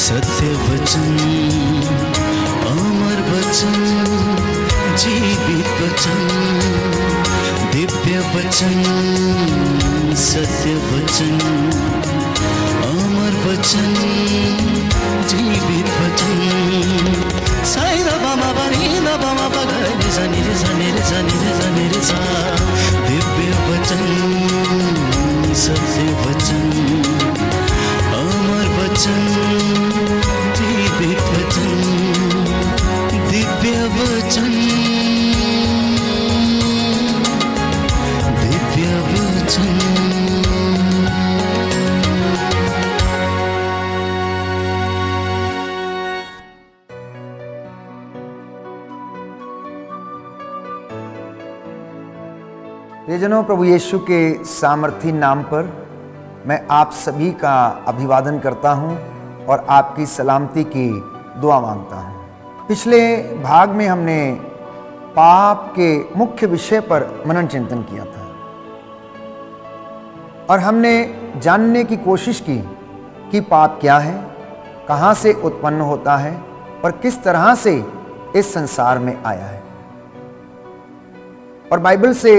सत्य वचन, अमर वचन, जीवित वचन, दिव्य वचन, सत्य वचन, अमर वचन, जीवित वचन। साई दा बामा बनी दा बामा बगरे जनी रे जनी रे जनी रे जनी रे सा। दिव्य वचन, सत्य वचन, अमर वचन, जीवित वचन, दिव्य वचन, दिव्य वचन। प्रियजनों, प्रभु यीशु के सामर्थी नाम पर मैं आप सभी का अभिवादन करता हूं और आपकी सलामती की दुआ मांगता हूं। पिछले भाग में हमने पाप के मुख्य विषय पर मनन चिंतन किया था और हमने जानने की कोशिश की कि पाप क्या है, कहां से उत्पन्न होता है और किस तरह से इस संसार में आया है। और बाइबल से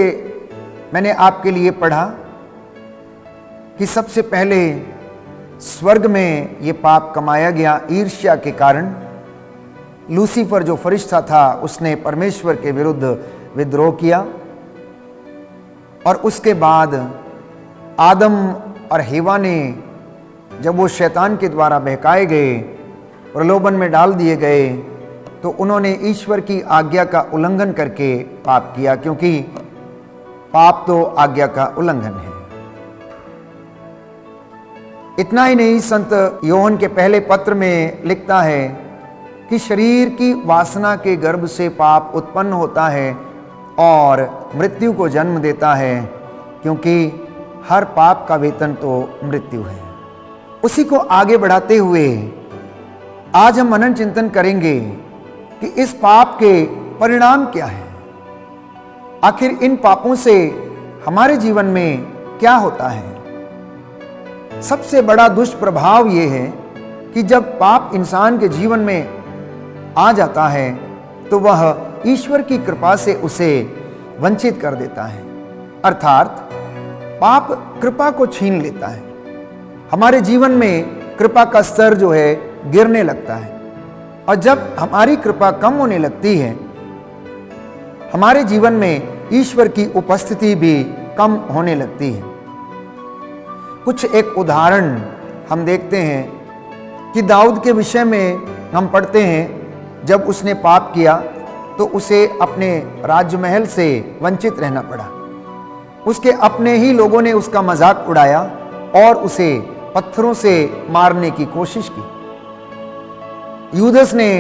मैंने आपके लिए पढ़ा कि सबसे पहले स्वर्ग में ये पाप कमाया गया ईर्ष्या के कारण। लूसीफर जो फरिश्ता था उसने परमेश्वर के विरुद्ध विद्रोह किया और उसके बाद आदम और हेवा ने, जब वो शैतान के द्वारा बहकाए गए, प्रलोभन में डाल दिए गए, तो उन्होंने ईश्वर की आज्ञा का उल्लंघन करके पाप किया, क्योंकि पाप तो आज्ञा का उल्लंघन है। इतना ही नहीं, संत योहन के पहले पत्र में लिखता है कि शरीर की वासना के गर्भ से पाप उत्पन्न होता है और मृत्यु को जन्म देता है, क्योंकि हर पाप का वेतन तो मृत्यु है। उसी को आगे बढ़ाते हुए आज हम मनन चिंतन करेंगे कि इस पाप के परिणाम क्या है। आखिर इन पापों से हमारे जीवन में क्या होता है। सबसे बड़ा दुष्प्रभाव यह है कि जब पाप इंसान के जीवन में आ जाता है तो वह ईश्वर की कृपा से उसे वंचित कर देता है, अर्थात पाप कृपा को छीन लेता है। हमारे जीवन में कृपा का स्तर जो है गिरने लगता है, और जब हमारी कृपा कम होने लगती है, हमारे जीवन में ईश्वर की उपस्थिति भी कम होने लगती है। कुछ एक उदाहरण हम देखते हैं कि दाऊद के विषय में हम पढ़ते हैं, जब उसने पाप किया तो उसे अपने राजमहल से वंचित रहना पड़ा। उसके अपने ही लोगों ने उसका मजाक उड़ाया और उसे पत्थरों से मारने की कोशिश की। यूदस ने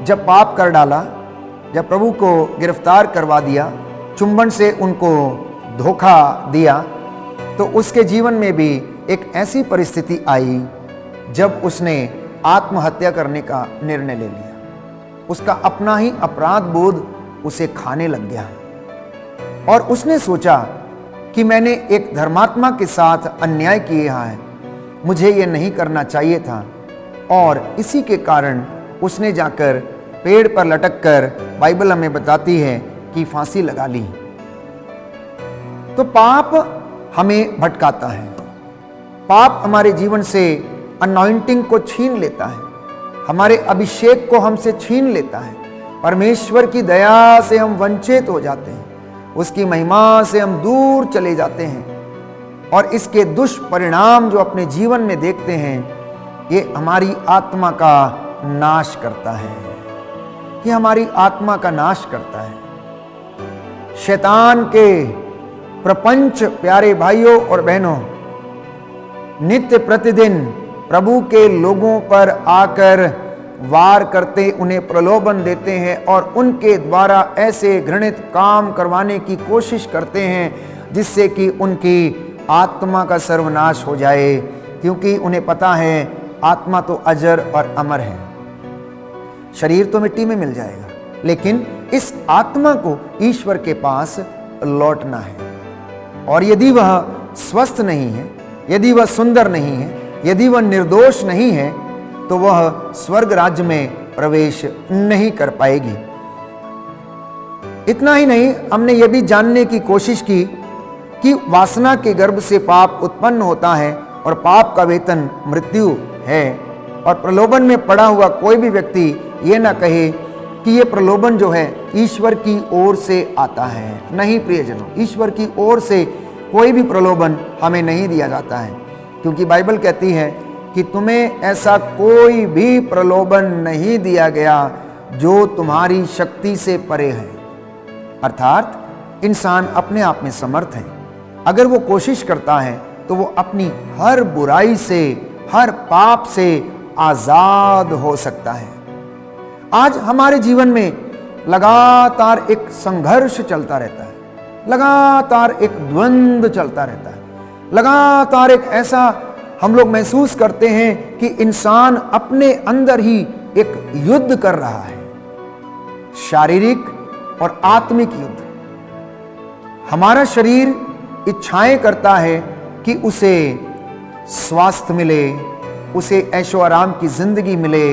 जब पाप कर डाला, जब प्रभु को गिरफ्तार करवा दिया, चुंबन से उनको धोखा दिया, तो उसके जीवन में भी एक ऐसी परिस्थिति आई जब उसने आत्महत्या करने का निर्णय ले लिया। उसका अपना ही अपराध बोध उसे खाने लग गया और उसने सोचा कि मैंने एक धर्मात्मा के साथ अन्याय किया है, मुझे ये नहीं करना चाहिए था, और इसी के कारण उसने जाकर पेड़ पर लटककर, बाइबल हमें बताती है कि फांसी लगा ली। तो पाप हमें भटकाता है, पाप हमारे जीवन से अनॉइंटिंग को छीन लेता है, हमारे अभिषेक को हमसे छीन लेता है, परमेश्वर की दया से हम वंचित हो जाते हैं, उसकी महिमा से हम दूर चले जाते हैं, और इसके दुष्परिणाम जो अपने जीवन में देखते हैं, ये हमारी आत्मा का नाश करता है। ये हमारी आत्मा का नाश करता है। शैतान के प्रपंच प्यारे भाइयों और बहनों नित्य प्रतिदिन प्रभु के लोगों पर आकर वार करते, उन्हें प्रलोभन देते हैं और उनके द्वारा ऐसे घृणित काम करवाने की कोशिश करते हैं जिससे कि उनकी आत्मा का सर्वनाश हो जाए, क्योंकि उन्हें पता है आत्मा तो अजर और अमर है, शरीर तो मिट्टी में मिल जाएगा, लेकिन इस आत्मा को ईश्वर के पास लौटना है। और यदि वह स्वस्थ नहीं है, यदि वह सुंदर नहीं है, यदि वह निर्दोष नहीं है, तो वह स्वर्ग राज्य में प्रवेश नहीं कर पाएगी। इतना ही नहीं, हमने यह भी जानने की कोशिश की कि वासना के गर्भ से पाप उत्पन्न होता है और पाप का वेतन मृत्यु है। और प्रलोभन में पड़ा हुआ कोई भी व्यक्ति ये ना कहे कि ये प्रलोभन जो है ईश्वर की ओर से आता है। नहीं प्रियजनों, ईश्वर की ओर से कोई भी प्रलोभन हमें नहीं दिया जाता है, क्योंकि बाइबल कहती है कि तुम्हें ऐसा कोई भी प्रलोभन नहीं दिया गया जो तुम्हारी शक्ति से परे है। अर्थात इंसान अपने आप में समर्थ है। अगर वो कोशिश करता है तो वो अपनी हर बुराई से, हर पाप से आजाद हो सकता है। आज हमारे जीवन में लगातार एक संघर्ष चलता रहता है, लगातार एक द्वंद्व चलता रहता है, लगातार एक ऐसा हम लोग महसूस करते हैं कि इंसान अपने अंदर ही एक युद्ध कर रहा है, शारीरिक और आत्मिक युद्ध। हमारा शरीर इच्छाएं करता है कि उसे स्वास्थ्य मिले, उसे ऐशो आराम की जिंदगी मिले,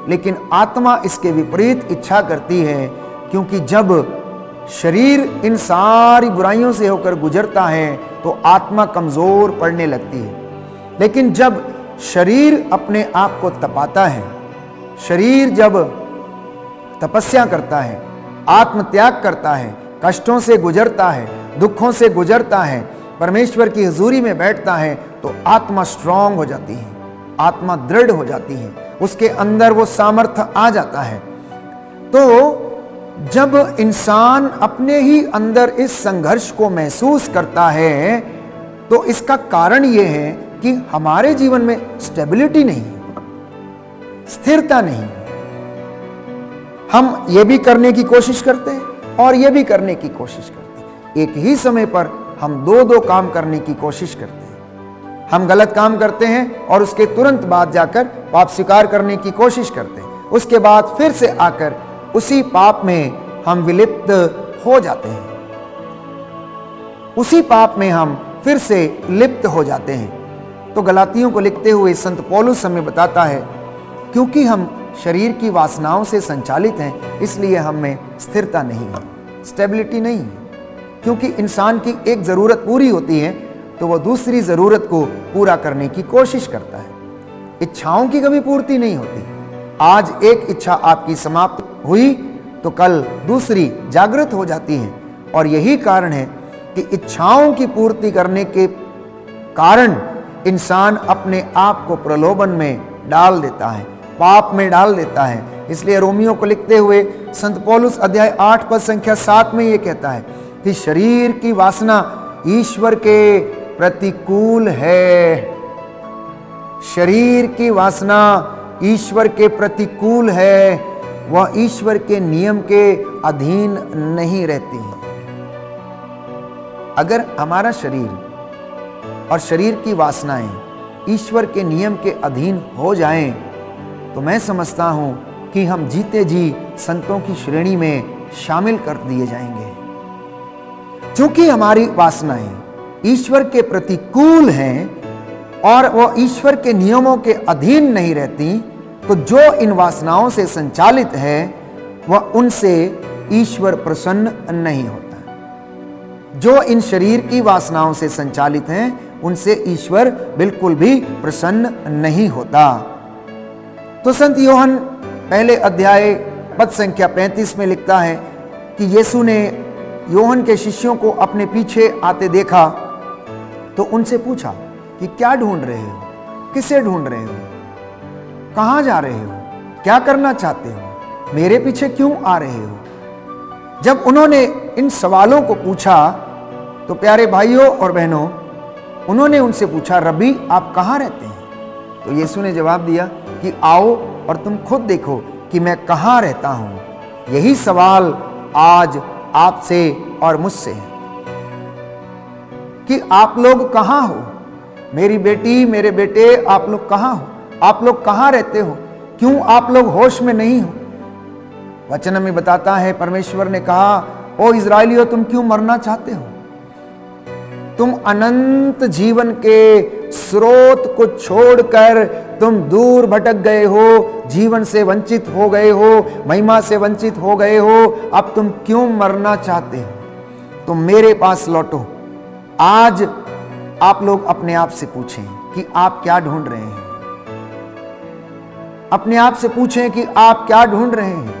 लेकिन आत्मा इसके विपरीत इच्छा करती है, क्योंकि जब शरीर इन सारी बुराइयों से होकर गुजरता है तो आत्मा कमजोर पड़ने लगती है। लेकिन जब शरीर अपने आप को तपाता है, शरीर जब तपस्या करता है, आत्मत्याग करता है, कष्टों से गुजरता है, दुखों से गुजरता है, परमेश्वर की हुजूरी में बैठता है, तो आत्मा स्ट्रांग हो जाती है, आत्मा दृढ़ हो जाती है, उसके अंदर वो सामर्थ्य आ जाता है। तो जब इंसान अपने ही अंदर इस संघर्ष को महसूस करता है, तो इसका कारण यह है कि हमारे जीवन में स्टेबिलिटी नहीं है, स्थिरता नहीं है। हम ये भी करने की कोशिश करते हैं और ये भी करने की कोशिश करते हैं। एक ही समय पर हम दो काम करने की कोशिश करते हैं। हम गलत काम करते हैं और उसके तुरंत बाद जाकर पाप स्वीकार करने की कोशिश करते हैं। उसके बाद फिर से आकर उसी पाप में हम विलिप्त हो जाते हैं, उसी पाप में हम फिर से लिप्त हो जाते हैं। तो गलातियों को लिखते हुए संत पौलुस हमें बताता है, क्योंकि हम शरीर की वासनाओं से संचालित हैं, इसलिए हम में स्थिरता नहीं है, स्टेबिलिटी नहीं है। क्योंकि इंसान की एक जरूरत पूरी होती है तो वह दूसरी जरूरत को पूरा करने की कोशिश करता है। इच्छाओं की कभी पूर्ति नहीं होती। आज एक इच्छा आपकी समाप्त हुई तो कल दूसरी जागृत हो जाती है। और यही कारण है कि इच्छाओं की पूर्ति करने के कारण इंसान अपने आप को प्रलोभन में डाल देता है, पाप में डाल देता है। इसलिए रोमियो को लिखते हुए संत पौलुस अध्याय 8 पद संख्या 7 में यह कहता है कि शरीर की वासना ईश्वर के प्रतिकूल है। शरीर की वासना ईश्वर के प्रतिकूल है, वह ईश्वर के नियम के अधीन नहीं रहती है। अगर हमारा शरीर और शरीर की वासनाएं ईश्वर के नियम के अधीन हो जाएं, तो मैं समझता हूं कि हम जीते जी संतों की श्रेणी में शामिल कर दिए जाएंगे। क्योंकि हमारी वासनाएं ईश्वर के प्रतिकूल हैं और वह ईश्वर के नियमों के अधीन नहीं रहती, तो जो इन वासनाओं से संचालित है वह उनसे ईश्वर प्रसन्न नहीं होता। जो इन शरीर की वासनाओं से संचालित हैं उनसे ईश्वर बिल्कुल भी प्रसन्न नहीं होता। तो संत योहन पहले अध्याय पद संख्या 35 में लिखता है कि यीशु ने योहन के शिष्यों को अपने पीछे आते देखा तो उनसे पूछा कि क्या ढूंढ रहे हो, किसे ढूंढ रहे हो, कहां जा रहे हो, क्या करना चाहते हो, मेरे पीछे क्यों आ रहे हो। जब उन्होंने इन सवालों को पूछा तो प्यारे भाइयों और बहनों, उन्होंने उनसे पूछा, रब्बी आप कहां रहते हैं। तो यीशु ने जवाब दिया कि आओ और तुम खुद देखो कि मैं कहां रहता हूं। यही सवाल आज आपसे और मुझसे है कि आप लोग कहां हो। मेरी बेटी, मेरे बेटे, आप लोग कहां हो, आप लोग कहां रहते हो, क्यों आप लोग होश में नहीं हो। वचन में बताता है, परमेश्वर ने कहा, ओ इज़राइलियों तुम क्यों मरना चाहते हो, तुम अनंत जीवन के स्रोत को छोड़कर तुम दूर भटक गए हो, जीवन से वंचित हो गए हो, महिमा से वंचित हो गए हो, अब तुम क्यों मरना चाहते हो? तुम मेरे पास लौटो। आज आप लोग अपने आप से पूछें कि आप क्या ढूंढ रहे हैं। अपने आप से पूछें कि आप क्या ढूंढ रहे हैं।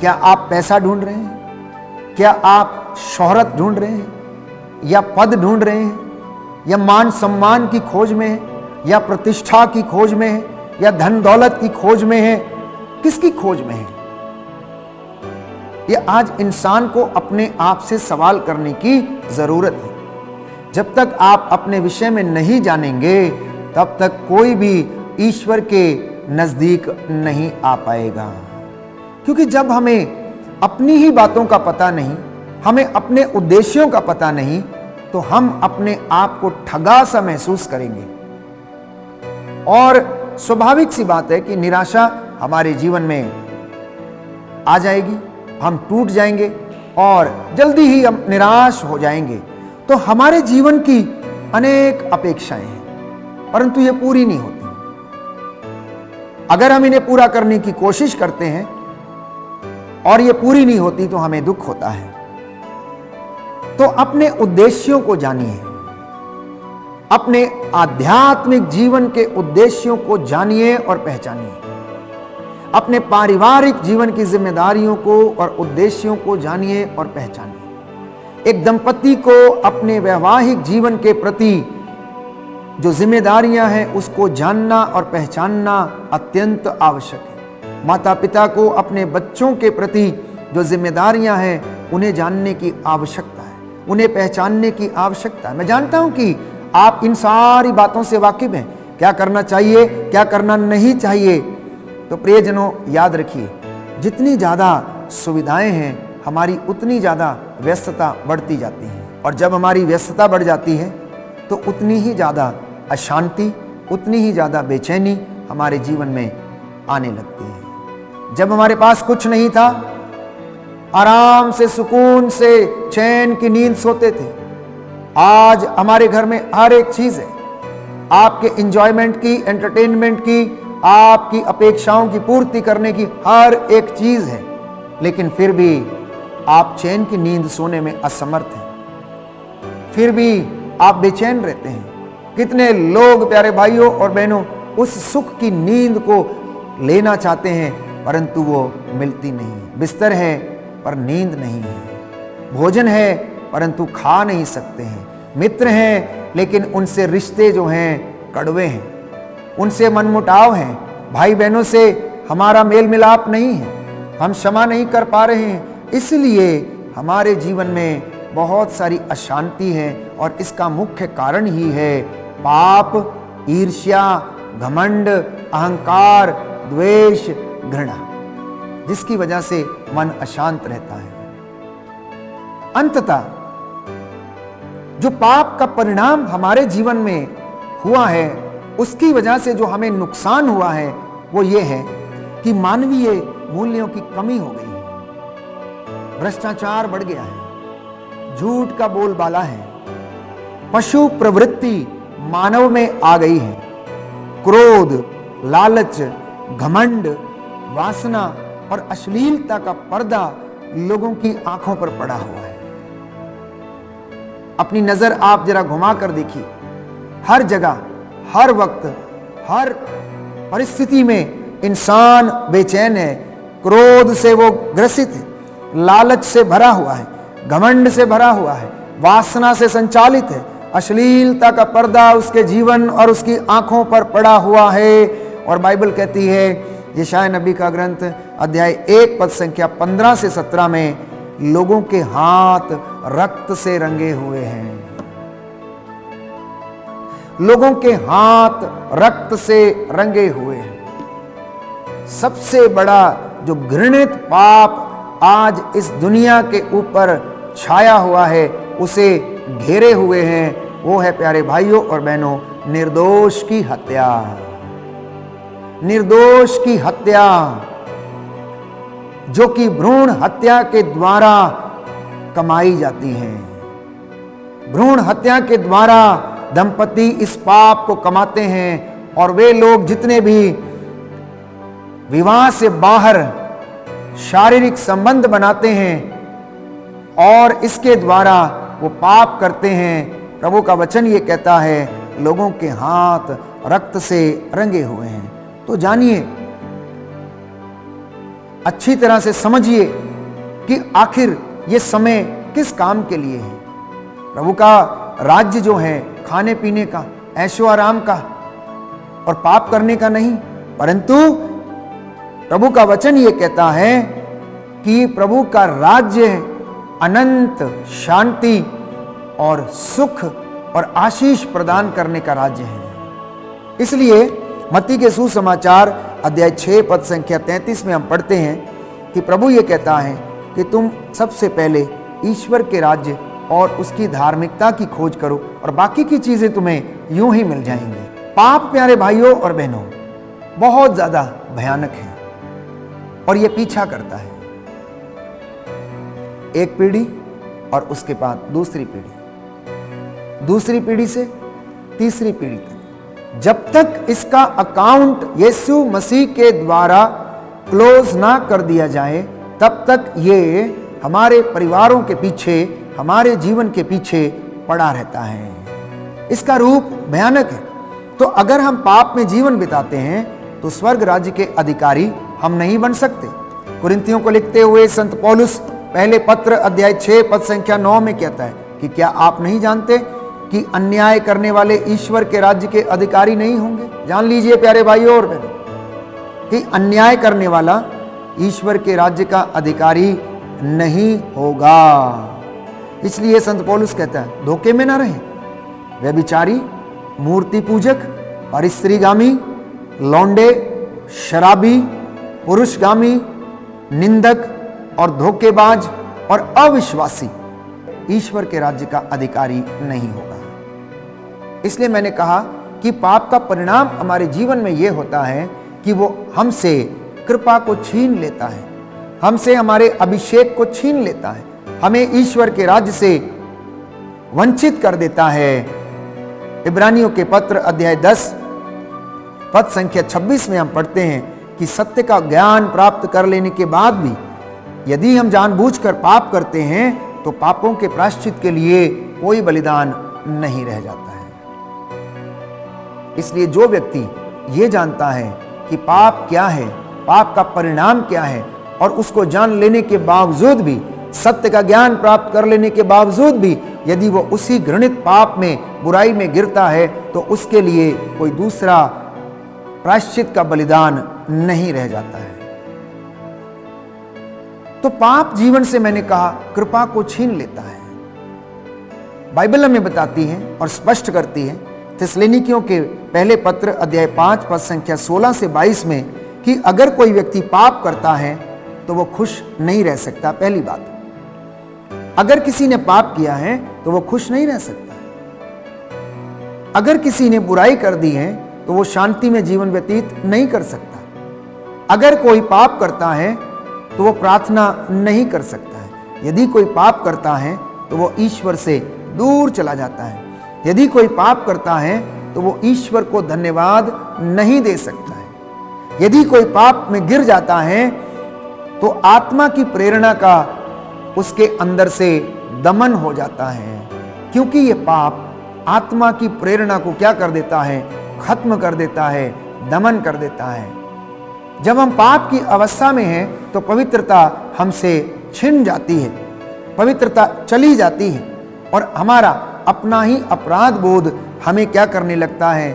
क्या आप पैसा ढूंढ रहे हैं? क्या आप शोहरत ढूंढ रहे हैं, या पद ढूंढ रहे हैं, या मान सम्मान की खोज में है, या प्रतिष्ठा की खोज में है, या धन दौलत की खोज में है? किसकी खोज में है? ये आज इंसान को अपने आप से सवाल करने की जरूरत है। जब तक आप अपने विषय में नहीं जानेंगे तब तक कोई भी ईश्वर के नजदीक नहीं आ पाएगा। क्योंकि जब हमें अपनी ही बातों का पता नहीं, हमें अपने उद्देश्यों का पता नहीं, तो हम अपने आप को ठगा सा महसूस करेंगे। और स्वाभाविक सी बात है कि निराशा हमारे जीवन में आ जाएगी, हम टूट जाएंगे और जल्दी ही हम निराश हो जाएंगे। तो हमारे जीवन की अनेक अपेक्षाएं हैं, परंतु ये पूरी नहीं होती। अगर हम इन्हें पूरा करने की कोशिश करते हैं और ये पूरी नहीं होती तो हमें दुख होता है। तो अपने उद्देश्यों को जानिए, अपने आध्यात्मिक जीवन के उद्देश्यों को जानिए और पहचानिए। अपने पारिवारिक जीवन की जिम्मेदारियों को और उद्देश्यों को जानिए और पहचानिए। एक दंपति को अपने वैवाहिक जीवन के प्रति जो जिम्मेदारियां हैं उसको जानना और पहचानना अत्यंत आवश्यक है। माता पिता को अपने बच्चों के प्रति जो जिम्मेदारियां हैं उन्हें जानने की आवश्यकता है, उन्हें पहचानने की आवश्यकता है। मैं जानता हूं कि आप इन सारी बातों से वाकिफ हैं, क्या करना चाहिए, क्या करना नहीं चाहिए। तो प्रियजनों, याद रखिए, जितनी ज़्यादा सुविधाएं हैं हमारी उतनी ज़्यादा व्यस्तता बढ़ती जाती है, और जब हमारी व्यस्तता बढ़ जाती है तो उतनी ही ज़्यादा अशांति, उतनी ही ज़्यादा बेचैनी हमारे जीवन में आने लगती है। जब हमारे पास कुछ नहीं था, आराम से, सुकून से, चैन की नींद सोते थे। आज हमारे घर में हर एक चीज़ है, आपके एंजॉयमेंट की, एंटरटेनमेंट की, आपकी अपेक्षाओं की पूर्ति करने की हर एक चीज़ है, लेकिन फिर भी आप चैन की नींद सोने में असमर्थ हैं। फिर भी आप बेचैन रहते हैं। कितने लोग, प्यारे भाइयों और बहनों, उस सुख की नींद को लेना चाहते हैं परंतु वो मिलती नहीं है। बिस्तर है पर नींद नहीं है, भोजन है परंतु खा नहीं सकते हैं, मित्र हैं लेकिन उनसे रिश्ते जो हैं कड़वे हैं, उनसे मनमुटाव हैं, भाई बहनों से हमारा मेल मिलाप नहीं है, हम क्षमा नहीं कर पा रहे हैं। इसलिए हमारे जीवन में बहुत सारी अशांति है, और इसका मुख्य कारण ही है पाप, ईर्ष्या, घमंड, अहंकार, द्वेष, घृणा, जिसकी वजह से मन अशांत रहता है। अंततः जो पाप का परिणाम हमारे जीवन में हुआ है, उसकी वजह से जो हमें नुकसान हुआ है वो ये है कि मानवीय मूल्यों की कमी हो गई है, भ्रष्टाचार बढ़ गया है, झूठ का बोलबाला है, पशु प्रवृत्ति मानव में आ गई है, क्रोध, लालच, घमंड, वासना और अश्लीलता का पर्दा लोगों की आंखों पर पड़ा हुआ है। अपनी नजर आप जरा घुमा कर देखिए, हर जगह, हर वक्त, हर परिस्थिति में इंसान बेचैन है, क्रोध से वो ग्रसित है, लालच से भरा हुआ है, घमंड से भरा हुआ है, वासना से संचालित है, अश्लीलता का पर्दा उसके जीवन और उसकी आंखों पर पड़ा हुआ है। और बाइबल कहती है, यशायाह नबी का ग्रंथ अध्याय 1 पद संख्या 15 से 17 में, लोगों के हाथ रक्त से रंगे हुए हैं। लोगों के हाथ रक्त से रंगे हुए हैं। सबसे बड़ा जो घृणित पाप आज इस दुनिया के ऊपर छाया हुआ है, उसे घेरे हुए हैं, वो है प्यारे भाइयों और बहनों, निर्दोष की हत्या। निर्दोष की हत्या, जो कि भ्रूण हत्या के द्वारा कमाई जाती है। भ्रूण हत्या के द्वारा दंपति इस पाप को कमाते हैं और वे लोग जितने भी विवाह से बाहर शारीरिक संबंध बनाते हैं और इसके द्वारा वो पाप करते हैं, प्रभु का वचन ये कहता है लोगों के हाथ रक्त से रंगे हुए हैं। तो जानिए, अच्छी तरह से समझिए कि आखिर ये समय किस काम के लिए है। प्रभु का राज्य जो है खाने पीने का, ऐशो आराम का और पाप करने का नहीं, परंतु प्रभु का वचन ये कहता है कि प्रभु का राज्य अनंत शांति और सुख और आशीष प्रदान करने का राज्य है। इसलिए मत्ती के सुसमाचार अध्याय 6 पद संख्या 33 में हम पढ़ते हैं कि प्रभु ये कहता है कि तुम सबसे पहले ईश्वर के राज्य और उसकी धार्मिकता की खोज करो और बाकी की चीजें तुम्हें यूं ही मिल जाएंगी। पाप प्यारे भाइयों और बहनों बहुत ज्यादा भयानक है और यह पीछा करता है, एक पीढ़ी और उसके बाद दूसरी पीढ़ी, दूसरी पीढ़ी से तीसरी पीढ़ी तक। जब तक इसका अकाउंट यीशु मसीह के द्वारा क्लोज ना कर दिया जाए तब तक ये हमारे परिवारों के पीछे, हमारे जीवन के पीछे पड़ा रहता है। इसका रूप भयानक है। तो अगर हम पाप में जीवन बिताते हैं तो स्वर्ग राज्य के अधिकारी हम नहीं बन सकते। कुरिन्थियों को लिखते हुए संत पौलुस पहले पत्र अध्याय 6 पद संख्या 9 में कहता है कि क्या आप नहीं जानते कि अन्याय करने वाले ईश्वर के राज्य के अधिकारी नहीं होंगे। जान लीजिए प्यारे भाइयों और बहनों कि अन्याय करने वाला ईश्वर के राज्य का अधिकारी नहीं होगा। इसलिए संत पौलुस कहता है धोखे में ना रहें। व्यभिचारी, मूर्ति पूजक, परिस्त्रीगामी, लौंडे, शराबी, पुरुषगामी, निंदक और धोखेबाज और अविश्वासी ईश्वर के राज्य का अधिकारी नहीं होगा। इसलिए मैंने कहा कि पाप का परिणाम हमारे जीवन में यह होता है कि वो हमसे कृपा को छीन लेता है, हमसे हमारे अभिषेक को छीन लेता है, हमें ईश्वर के राज्य से वंचित कर देता है। इब्रानियों के पत्र अध्याय 10 पद संख्या 26 में हम पढ़ते हैं कि सत्य का ज्ञान प्राप्त कर लेने के बाद भी यदि हम जानबूझकर पाप करते हैं तो पापों के प्रायश्चित के लिए कोई बलिदान नहीं रह जाता है। इसलिए जो व्यक्ति ये जानता है कि पाप क्या है, पाप का परिणाम क्या है और उसको जान लेने के बावजूद भी, सत्य का ज्ञान प्राप्त कर लेने के बावजूद भी यदि वो उसी घृणित पाप में, बुराई में गिरता है तो उसके लिए कोई दूसरा प्रायश्चित का बलिदान नहीं रह जाता है। तो पाप जीवन से मैंने कहा कृपा को छीन लेता है। बाइबल हमें बताती है और स्पष्ट करती है थिस्सलुनीकियों के पहले पत्र अध्याय 5 पद संख्या 16 से 22 में कि अगर कोई व्यक्ति पाप करता है तो वो खुश नहीं रह सकता। पहली बात, अगर किसी ने पाप किया है तो वो खुश नहीं रह सकता। अगर किसी ने बुराई कर दी है तो वो शांति में जीवन व्यतीत नहीं कर सकता। अगर कोई पाप करता है तो वो प्रार्थना नहीं कर सकता है। यदि कोई पाप करता है तो वो ईश्वर से दूर चला जाता है। यदि कोई पाप करता है तो वो ईश्वर को धन्यवाद नहीं दे सकता है। यदि कोई पाप में गिर जाता है तो आत्मा की प्रेरणा का उसके अंदर से दमन हो जाता है, क्योंकि ये पाप आत्मा की प्रेरणा को क्या कर देता है, खत्म कर देता है, दमन कर देता है। जब हम पाप की अवस्था में हैं तो पवित्रता हमसे छिन जाती है, पवित्रता चली जाती है और हमारा अपना ही अपराध बोध हमें क्या करने लगता है,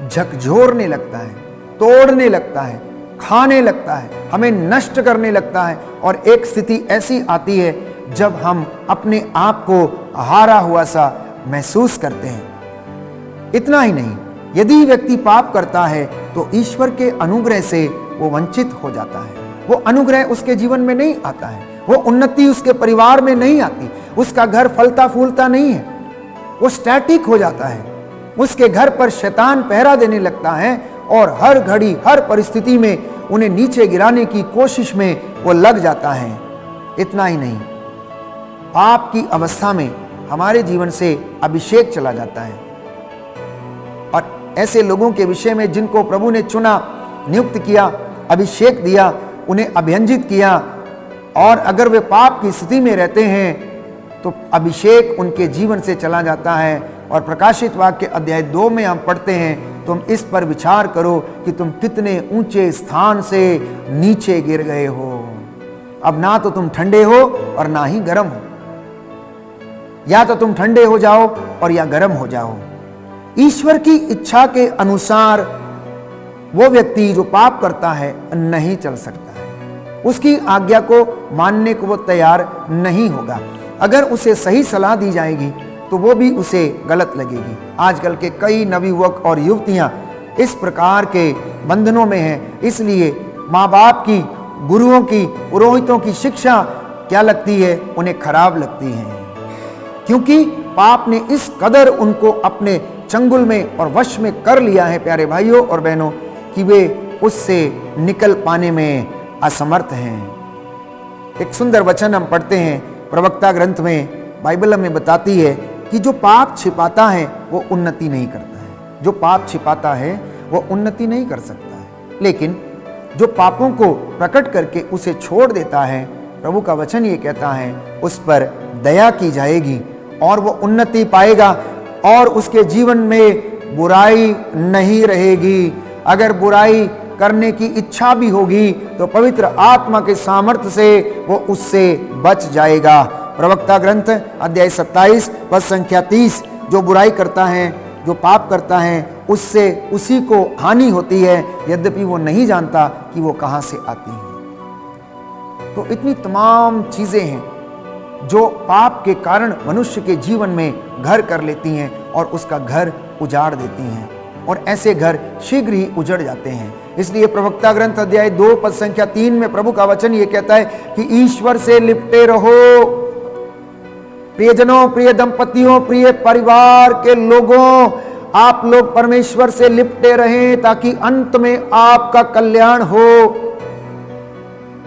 झकझोरने लगता है, तोड़ने लगता है, खाने लगता है, हमें नष्ट करने लगता है। और एक स्थिति ऐसी आती है जब हम अपने आप को हारा हुआ सा महसूस करते हैं। इतना ही नहीं, यदि व्यक्ति पाप करता है तो ईश्वर के अनुग्रह से वो वंचित हो जाता है। वो अनुग्रह उसके जीवन में नहीं आता है, वो उन्नति उसके परिवार में नहीं आती, उसका घर फलता फूलता नहीं है, वो स्टैटिक हो जाता है। उसके घर पर शैतान पहरा देने लगता है और हर घड़ी हर परिस्थिति में उन्हें नीचे गिराने की कोशिश में वो लग जाता है। इतना ही नहीं, पाप की अवस्था में हमारे जीवन से अभिषेक चला जाता है। और ऐसे लोगों के विषय में जिनको प्रभु ने चुना, नियुक्त किया, अभिषेक दिया, उन्हें अभियंजित किया, और अगर वे पाप की स्थिति में रहते हैं तो अभिषेक उनके जीवन से चला जाता है। और प्रकाशित वाक्य अध्याय 2 में हम पढ़ते हैं, तुम इस पर विचार करो कि तुम कितने ऊंचे स्थान से नीचे गिर गए हो। अब ना तो तुम ठंडे हो और ना ही गर्म हो, या तो तुम ठंडे हो जाओ और या गर्म हो जाओ। ईश्वर की इच्छा के अनुसार वो व्यक्ति जो पाप करता है नहीं चल सकता है, उसकी आज्ञा को मानने को वो तैयार नहीं होगा। अगर उसे सही सलाह दी जाएगी तो वो भी उसे गलत लगेगी। आजकल के कई नवयुवक और युवतियां इस प्रकार के बंधनों में हैं, इसलिए माँ बाप की, गुरुओं की, पुरोहितों की शिक्षा क्या लगती है, उन्हें खराब लगती है, क्योंकि पाप ने इस कदर उनको अपने चंगुल में और वश में कर लिया है प्यारे भाइयों और बहनों, कि वे उससे निकल पाने में असमर्थ हैं। एक सुंदर वचन हम पढ़ते हैं प्रवक्ता ग्रंथ में, बाइबल हमें बताती है कि जो पाप छिपाता है वो उन्नति नहीं करता है। जो पाप छिपाता है वो उन्नति नहीं कर सकता है, लेकिन जो पापों को प्रकट करके उसे छोड़ देता है, प्रभु का वचन ये कहता है उस पर दया की जाएगी और वो उन्नति पाएगा और उसके जीवन में बुराई नहीं रहेगी। अगर बुराई करने की इच्छा भी होगी तो पवित्र आत्मा के सामर्थ्य से वो उससे बच जाएगा। प्रवक्ता ग्रंथ अध्याय 27 पद संख्या 30, जो बुराई करता है, जो पाप करता है, उससे उसी को हानि होती है, यद्यपि वो नहीं जानता कि वो कहां से आती है। तो इतनी तमाम चीजें हैं जो पाप के कारण मनुष्य के जीवन में घर कर लेती हैं और उसका घर उजाड़ देती हैं, और ऐसे घर शीघ्र ही उजड़ जाते हैं। इसलिए प्रवक्ता ग्रंथ अध्याय 2 पद संख्या 3 में प्रभु का वचन ये कहता है कि ईश्वर से लिपटे रहो। प्रियजनों, प्रिय दंपतियों, प्रिय परिवार के लोगों, आप लोग परमेश्वर से लिपटे रहें ताकि अंत में आपका कल्याण हो।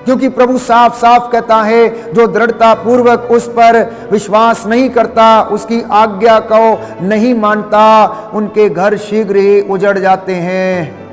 क्योंकि प्रभु साफ साफ कहता है, जो दृढ़ता पूर्वक उस पर विश्वास नहीं करता, उसकी आज्ञा को नहीं मानता, उनके घर शीघ्र ही उजड़ जाते हैं।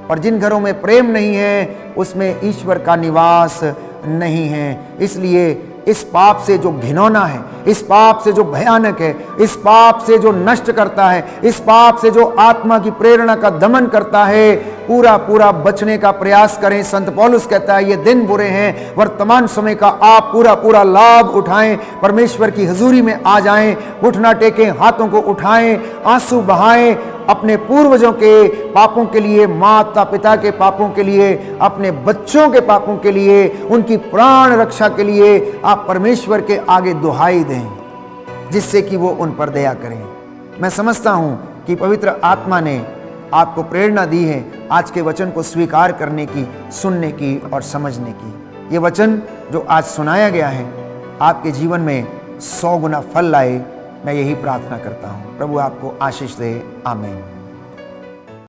और जिन घरों में प्रेम नहीं है उसमें ईश्वर का निवास नहीं है। इसलिए इस पाप से जो घिनौना है, इस पाप से जो भयानक है, इस पाप से जो नष्ट करता है, इस पाप से जो आत्मा की प्रेरणा का दमन करता है, पूरा पूरा बचने का प्रयास करें। संत पौलुस कहता है ये दिन बुरे हैं, वर्तमान समय का आप पूरा पूरा लाभ उठाएं, परमेश्वर की हजूरी में आ जाएं, घुटना टेकें, हाथों को उठाएं, आंसू बहाएं, अपने पूर्वजों के पापों के लिए, माता पिता के पापों के लिए, अपने बच्चों के पापों के लिए, उनकी प्राण रक्षा के लिए आप परमेश्वर के आगे दुहाई दें, जिससे कि वो उन पर दया करें। मैं समझता हूं कि पवित्र आत्मा ने आपको प्रेरणा दी है आज के वचन को स्वीकार करने की, सुनने की और समझने की। ये वचन जो आज सुनाया गया है आपके जीवन में 100 गुना फल लाए, मैं यही प्रार्थना करता हूं। प्रभु आपको आशीष दे। आमीन।